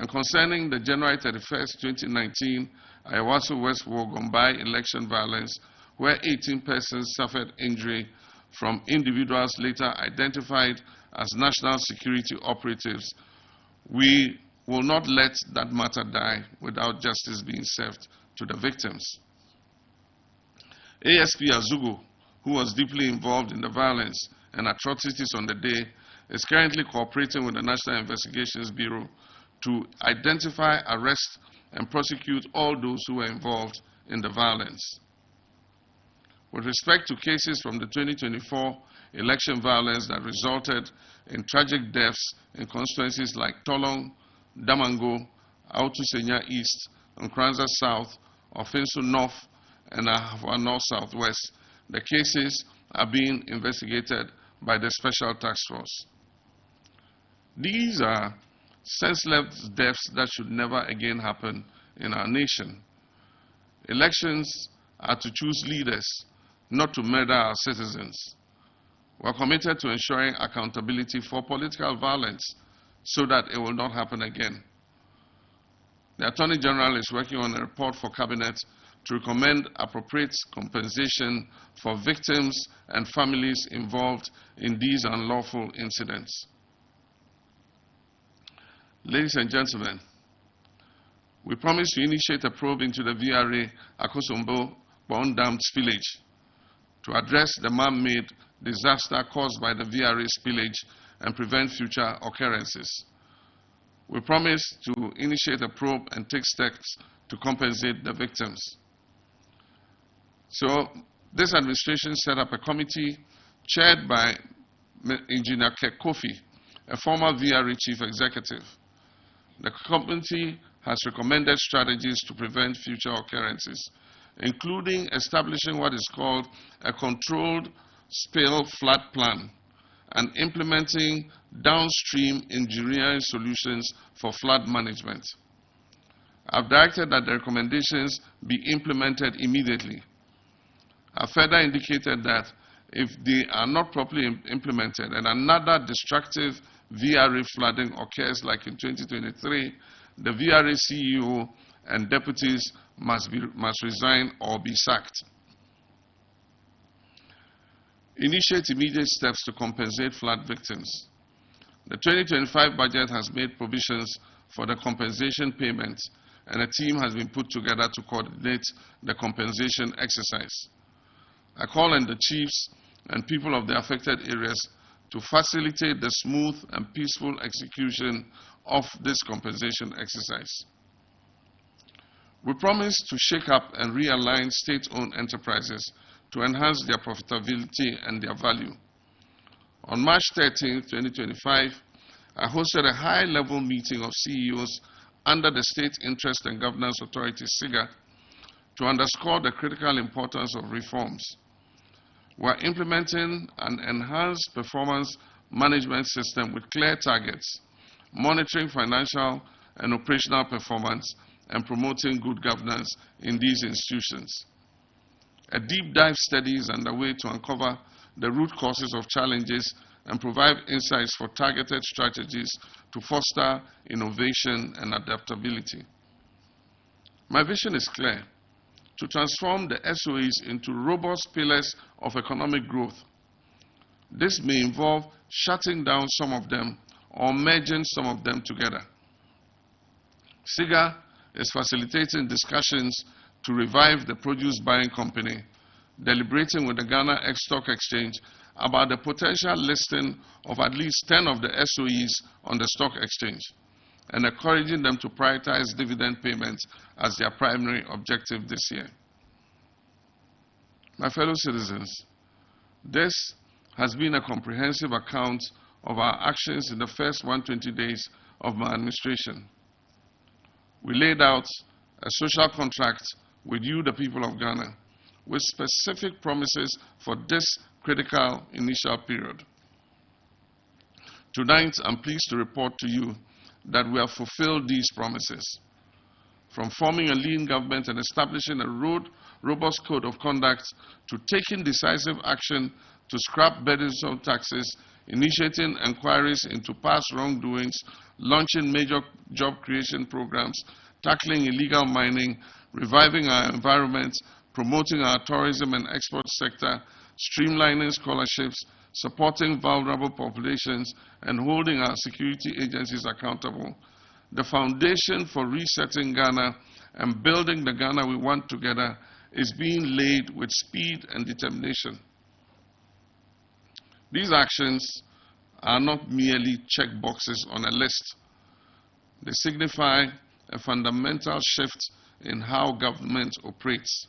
and concerning the January 31st, 2019 Ayawaso West Wogombai election violence, where 18 persons suffered injury from individuals later identified as national security operatives, we will not let that matter die without justice being served to the victims. ASP Azugo, who was deeply involved in the violence and atrocities on the day, is currently cooperating with the National Investigations Bureau to identify, arrest, and prosecute all those who were involved in the violence. With respect to cases from the 2024 election violence that resulted in tragic deaths in constituencies like Tolong, Damango, Autusenya East, Nkranza South, Ofinsu North, and Ahafua North Southwest, the cases are being investigated by the Special Task Force. These are senseless deaths that should never again happen in our nation. Elections are to choose leaders, not to murder our citizens. We are committed to ensuring accountability for political violence so that it will not happen again. The Attorney General is working on a report for Cabinet to recommend appropriate compensation for victims and families involved in these unlawful incidents. Ladies and gentlemen, we promise to initiate a probe into the VRA Akosombo Bond Dam spillage to address the man-made disaster caused by the VRA spillage and prevent future occurrences. We promise to initiate a probe and take steps to compensate the victims. So, this administration set up a committee chaired by Engineer Kek Kofi, a former VRA chief executive. The committee has recommended strategies to prevent future occurrences, including establishing what is called a controlled spill flood plan and implementing downstream engineering solutions for flood management. I've directed that the recommendations be implemented immediately. I further indicated that if they are not properly implemented and another destructive VRA flooding occurs like in 2023, the VRA CEO and deputies must resign or be sacked. Initiate immediate steps to compensate flood victims. The 2025 budget has made provisions for the compensation payments, and a team has been put together to coordinate the compensation exercise. I call on the chiefs and people of the affected areas to facilitate the smooth and peaceful execution of this compensation exercise. We promise to shake up and realign state-owned enterprises to enhance their profitability and their value. On March 13, 2025, I hosted a high-level meeting of CEOs under the State Interest and Governance Authority, SIGA, to underscore the critical importance of reforms. We are implementing an enhanced performance management system with clear targets, monitoring financial and operational performance, and promoting good governance in these institutions. A deep dive study is underway to uncover the root causes of challenges and provide insights for targeted strategies to foster innovation and adaptability. My vision is clear: to transform the SOEs into robust pillars of economic growth. This may involve shutting down some of them or merging some of them together. SIGA is facilitating discussions to revive the produce buying company, deliberating with the Ghana Stock Exchange about the potential listing of at least 10 of the SOEs on the stock exchange, and encouraging them to prioritize dividend payments as their primary objective this year. My fellow citizens, this has been a comprehensive account of our actions in the first 120 days of my administration. We laid out a social contract with you, the people of Ghana, with specific promises for this critical initial period. Tonight, I'm pleased to report to you that we have fulfilled these promises. From forming a lean government and establishing a robust code of conduct to taking decisive action to scrap burdensome taxes, initiating inquiries into past wrongdoings, launching major job creation programs, tackling illegal mining, reviving our environment, promoting our tourism and export sector, streamlining scholarships, supporting vulnerable populations, and holding our security agencies accountable. The foundation for resetting Ghana and building the Ghana we want together is being laid with speed and determination. These actions are not merely check boxes on a list. They signify a fundamental shift in how government operates,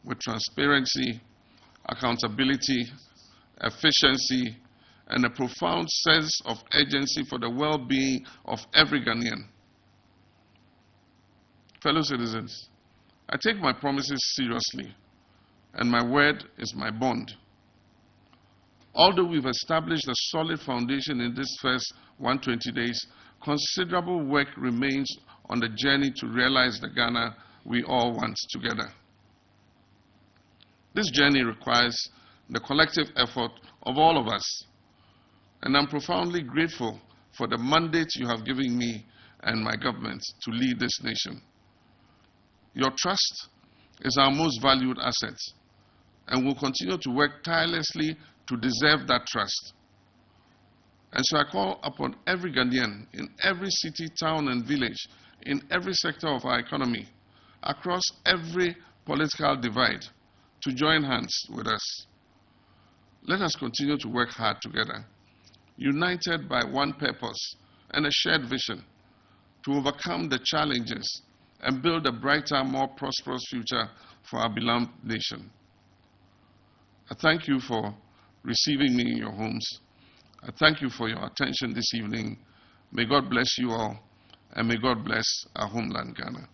with transparency, accountability, efficiency, and a profound sense of urgency for the well-being of every Ghanaian. Fellow citizens, I take my promises seriously, and my word is my bond. Although we've established a solid foundation in this first 120 days, considerable work remains on the journey to realize the Ghana we all want together. This journey requires the collective effort of all of us, and I'm profoundly grateful for the mandate you have given me and my government to lead this nation. Your trust is our most valued asset, and we'll continue to work tirelessly to deserve that trust. And so I call upon every Ghanaian in every city, town, and village, in every sector of our economy, across every political divide, to join hands with us. Let us continue to work hard together, united by one purpose and a shared vision, to overcome the challenges and build a brighter, more prosperous future for our beloved nation. I thank you for receiving me in your homes. I thank you for your attention this evening. May God bless you all, and may God bless our homeland, Ghana.